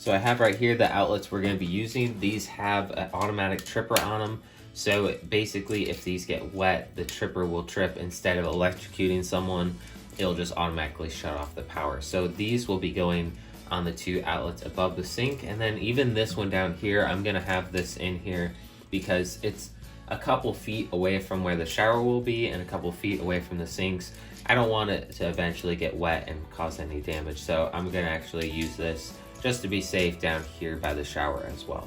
So I have right here the outlets we're going to be using. These have an automatic tripper on them. So basically, if these get wet, the tripper will trip. Instead of electrocuting someone, it'll just automatically shut off the power. So these will be going on the 2 outlets above the sink. And then even this one down here, I'm going to have this in here because it's a couple feet away from where the shower will be and a couple feet away from the sinks. I don't want it to eventually get wet and cause any damage. So I'm going to actually use this just to be safe down here by the shower as well.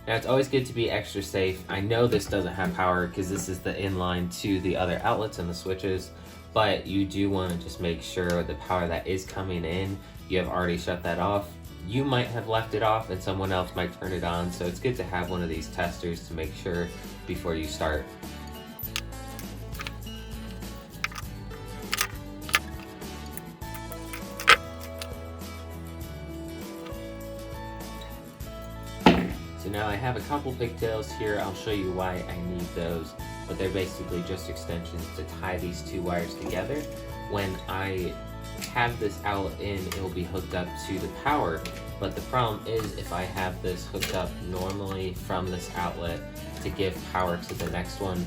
Now it's always good to be extra safe. I know this doesn't have power because this is the inline to the other outlets and the switches, but you do want to just make sure the power that is coming in, you have already shut that off. You might have left it off and someone else might turn it on, so it's good to have one of these testers to make sure before you start. So now I have a couple pigtails here. I'll show you why I need those, but they're basically just extensions to tie these 2 wires together. When I have this outlet in, it will be hooked up to the power, but the problem is if I have this hooked up normally from this outlet to give power to the next one,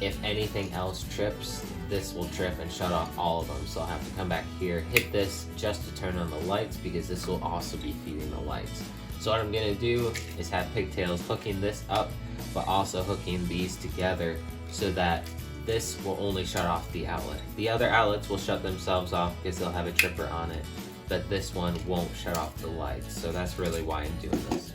if anything else trips, this will trip and shut off all of them. So I'll have to come back here, hit this just to turn on the lights because this will also be feeding the lights. So what I'm gonna do is have pigtails hooking this up, but also hooking these together so that this will only shut off the outlet. The other outlets will shut themselves off because they'll have a tripper on it, but this one won't shut off the lights. So that's really why I'm doing this.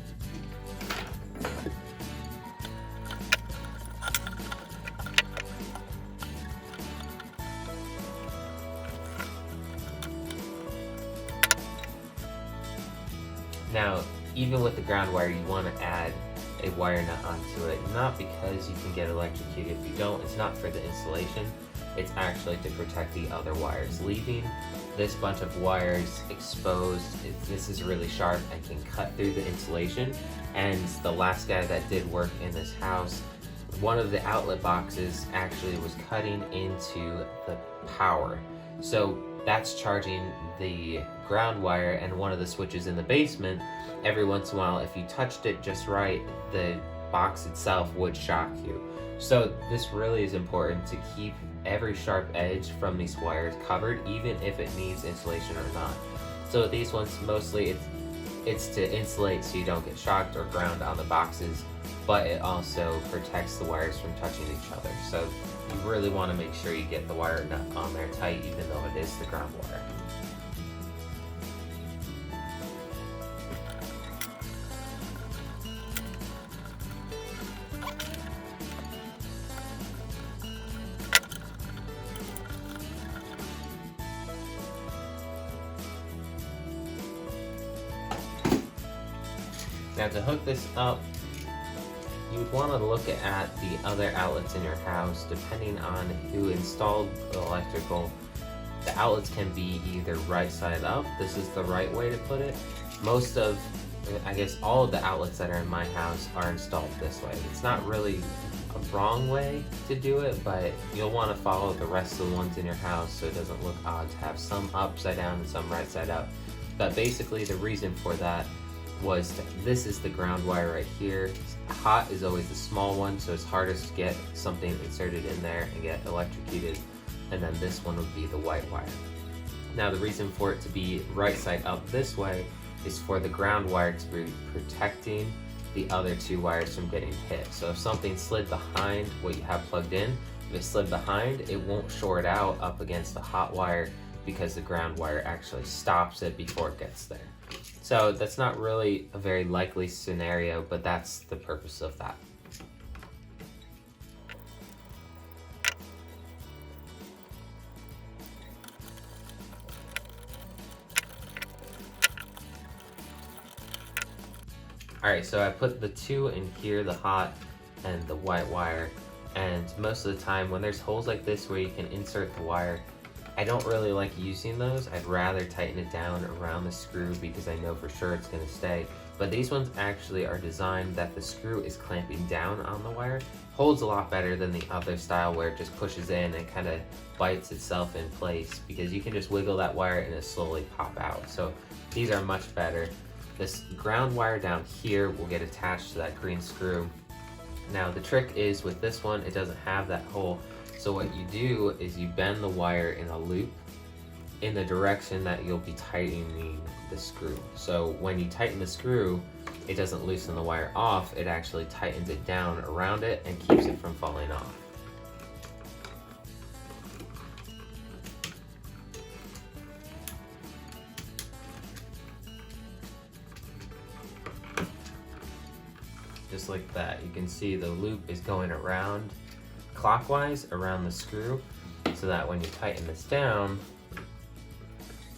Now, even with the ground wire, you want to add a wire nut onto it, not because you can get electrocuted if you don't. It's not for the insulation, it's actually to protect the other wires. Leaving this bunch of wires exposed, this is really sharp and can cut through the insulation. And the last guy that did work in this house, one of the outlet boxes actually was cutting into the power. So that's charging the ground wire and one of the switches in the basement. Every once in a while, if you touched it just right, the box itself would shock you. So this really is important to keep every sharp edge from these wires covered, even if it needs insulation or not. So these ones, mostly it's to insulate so you don't get shocked or ground on the boxes, but it also protects the wires from touching each other. So you really want to make sure you get the wire nut on there tight, even though it is the ground wire. Now to hook this up, you would want to look at the other outlets in your house. Depending on who installed the electrical, the outlets can be either right side up. This is the right way to put it. Most of, I guess all of the outlets that are in my house are installed this way. It's not really a wrong way to do it, but you'll want to follow the rest of the ones in your house so it doesn't look odd to have some upside down and some right side up. But basically the reason for that was this is the ground wire right here. Hot is always the small one, so it's hardest to get something inserted in there and get electrocuted. And then this one would be the white wire. Now the reason for it to be right side up this way is for the ground wire to be protecting the other 2 wires from getting hit. So if something slid behind what you have plugged in, if it slid behind, it won't short out up against the hot wire because the ground wire actually stops it before it gets there. So that's not really a very likely scenario, but that's the purpose of that. Alright, so I put the 2 in here, the hot and the white wire, and most of the time when there's holes like this where you can insert the wire, I don't really like using those. I'd rather tighten it down around the screw because I know for sure it's going to stay. but these ones actually are designed that the screw is clamping down on the wire. Holds a lot better than the other style where it just pushes in and kind of bites itself in place, because you can just wiggle that wire and it slowly pop out. So these are much better. This ground wire down here will get attached to that green screw. Now the trick is with this one, it doesn't have that hole. So what you do is you bend the wire in a loop in the direction that you'll be tightening the screw. So when you tighten the screw, it doesn't loosen the wire off, it actually tightens it down around it and keeps it from falling off. Just like that, you can see the loop is going around clockwise around the screw, so that when you tighten this down,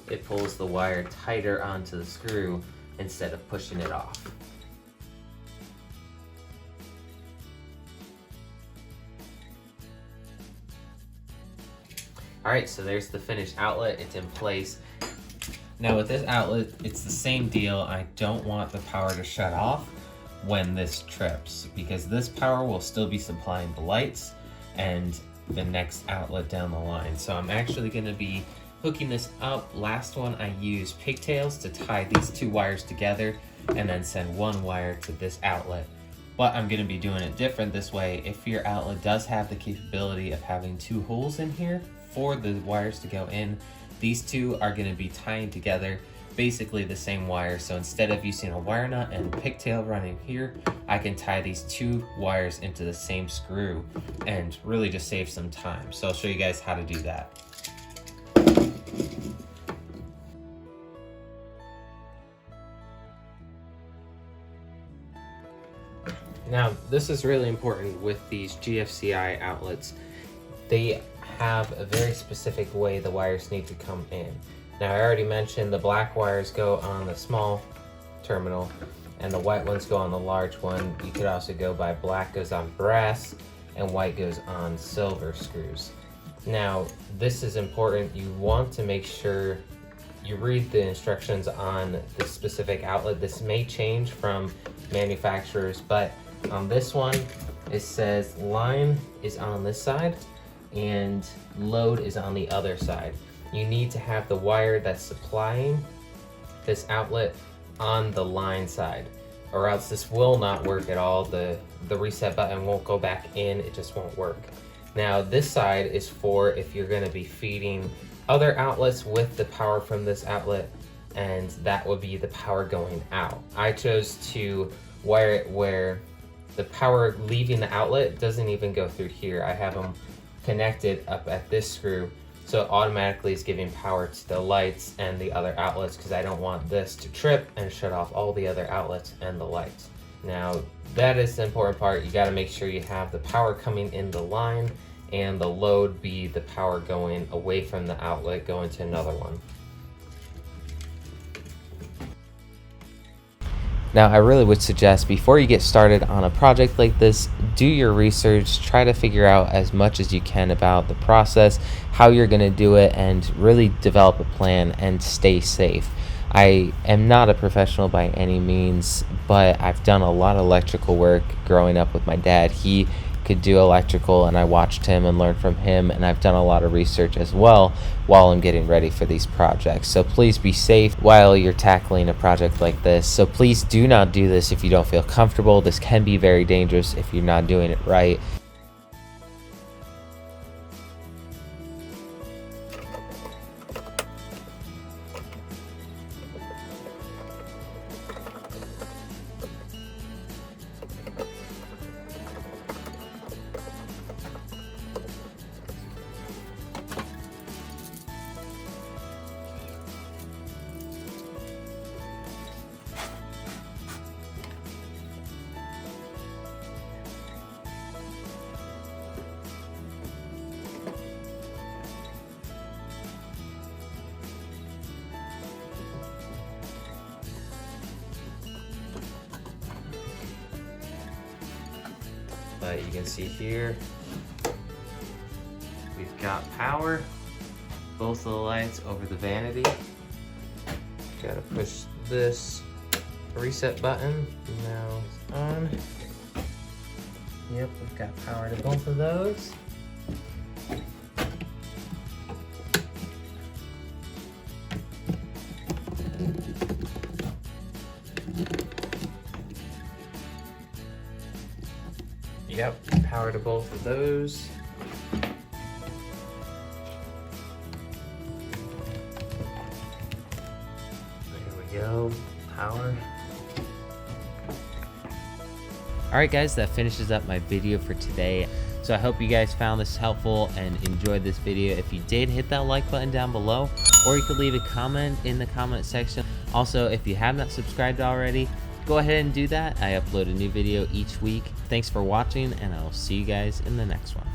it pulls the wire tighter onto the screw instead of pushing it off. Alright, so there's the finished outlet, it's in place. Now with this outlet, it's the same deal. I don't want the power to shut off when this trips, because this power will still be supplying the lights and the next outlet down the line. So I'm actually going to be hooking this up. Last one I used pigtails to tie these two wires together and then send one wire to this outlet. But I'm going to be doing it different this way. If your outlet does have the capability of having two holes in here for the wires to go in, these two are going to be tying together basically the same wire. So instead of using a wire nut and pigtail running here, I can tie these two wires into the same screw and really just save some time. So I'll show you guys how to do that. Now, this is really important with these GFCI outlets. They have a very specific way the wires need to come in. Now, I already mentioned the black wires go on the small terminal and the white ones go on the large one. You could also go by black goes on brass and white goes on silver screws. Now, this is important. You want to make sure you read the instructions on the specific outlet. This may change from manufacturers, but on this one, it says line is on this side and load is on the other side. You need to have the wire that's supplying this outlet on the line side, or else this will not work at all. The reset button won't go back in, it just won't work. Now this side is for if you're going to be feeding other outlets with the power from this outlet, and that would be the power going out. I chose to wire it where the power leaving the outlet doesn't even go through here. I have them connected up at this screw, so it automatically is giving power to the lights and the other outlets, because I don't want this to trip and shut off all the other outlets and the lights. Now that is the important part. You got to make sure you have the power coming in the line and the load be the power going away from the outlet going to another one. Now, I really would suggest before you get started on a project like this, do your research, try to figure out as much as you can about the process, how you're going to do it, and really develop a plan and stay safe. I am not a professional by any means, but I've done a lot of electrical work growing up with my dad. He could do electrical and I watched him and learned from him, and I've done a lot of research as well while I'm getting ready for these projects. So please be safe while you're tackling a project like this. So please do not do this if you don't feel comfortable. This can be very dangerous if you're not doing it right. But you can see here, we've got power, both of the lights over the vanity. Gotta push this reset button. Now it's on. Yep, we've got power to both of those. Yep, power to both of those. There we go, power. Alright guys, that finishes up my video for today. So I hope you guys found this helpful and enjoyed this video. If you did, hit that like button down below, or you could leave a comment in the comment section. Also, if you have not subscribed already, go ahead and do that. I upload a new video each week. Thanks for watching, and I will see you guys in the next one.